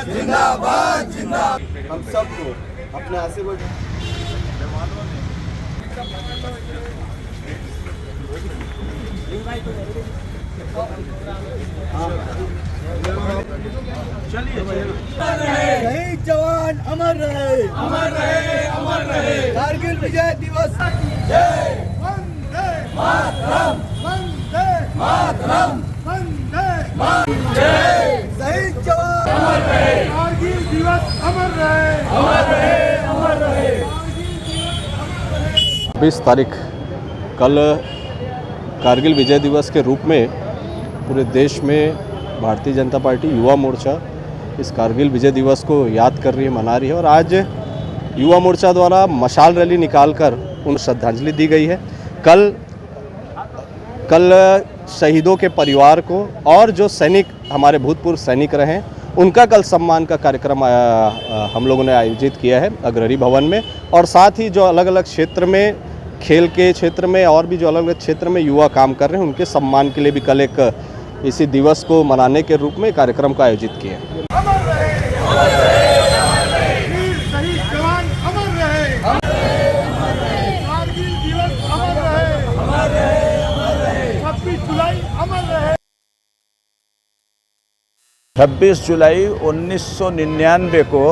जिंदाबाद जिंदाबाद। हम सबको अपने आशीर्वाद शहीद जवान अमर रहे, अमर रहे, अमर रहे। कारगिल विजय दिवस जय। वंदे मातरम, वंदे मातरम, वंदे मातरम। जय शहीद जवान अमर रहे, कारगिल दिवस अमर रहे, अमर रहे, अमर रहे। 20 तारीख कल कारगिल विजय दिवस के रूप में पूरे देश में भारतीय जनता पार्टी युवा मोर्चा इस कारगिल विजय दिवस को याद कर रही है, मना रही है। और आज युवा मोर्चा द्वारा मशाल रैली निकालकर उन्हें श्रद्धांजलि दी गई है। कल शहीदों के परिवार को और जो सैनिक हमारे भूतपूर्व सैनिक रहे हैं उनका कल सम्मान का कार्यक्रम हम लोगों ने आयोजित किया है अग्रणी भवन में। और साथ ही जो अलग अलग क्षेत्र में, खेल के क्षेत्र में और भी जो अलग अलग क्षेत्र में युवा काम कर रहे हैं उनके सम्मान के लिए भी कल एक इसी दिवस को मनाने के रूप में कार्यक्रम का आयोजित किया है। छब्बीस जुलाई 1999 को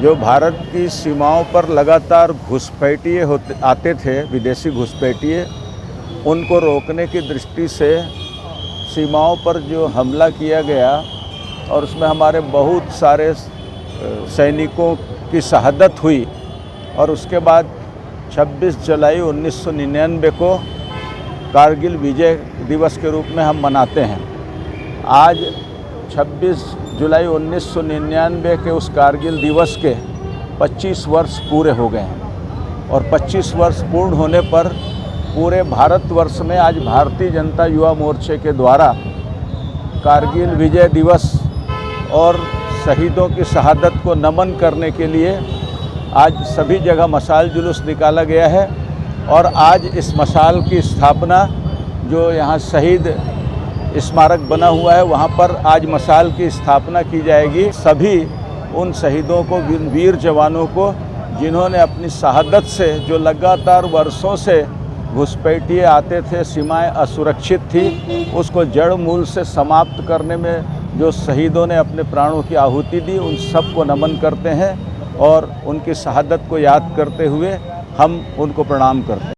जो भारत की सीमाओं पर लगातार घुसपैठिए आते थे, विदेशी घुसपैठिए, उनको रोकने की दृष्टि से सीमाओं पर जो हमला किया गया और उसमें हमारे बहुत सारे सैनिकों की शहादत हुई। और उसके बाद 26 जुलाई 1999 को कारगिल विजय दिवस के रूप में हम मनाते हैं। आज 26 जुलाई 1999 के उस कारगिल दिवस के 25 वर्ष पूरे हो गए हैं। और 25 वर्ष पूर्ण होने पर पूरे भारतवर्ष में आज भारतीय जनता युवा मोर्चे के द्वारा कारगिल विजय दिवस और शहीदों की शहादत को नमन करने के लिए आज सभी जगह मशाल जुलूस निकाला गया है। और आज इस मशाल की स्थापना जो यहाँ शहीद स्मारक बना हुआ है वहाँ पर आज मशाल की स्थापना की जाएगी। सभी उन शहीदों को, वीर जवानों को जिन्होंने अपनी शहादत से, जो लगातार वर्षों से घुसपैठिए आते थे, सीमाएं असुरक्षित थी, उसको जड़ मूल से समाप्त करने में जो शहीदों ने अपने प्राणों की आहुति दी, उन सब को नमन करते हैं और उनकी शहादत को याद करते हुए हम उनको प्रणाम करते हैं।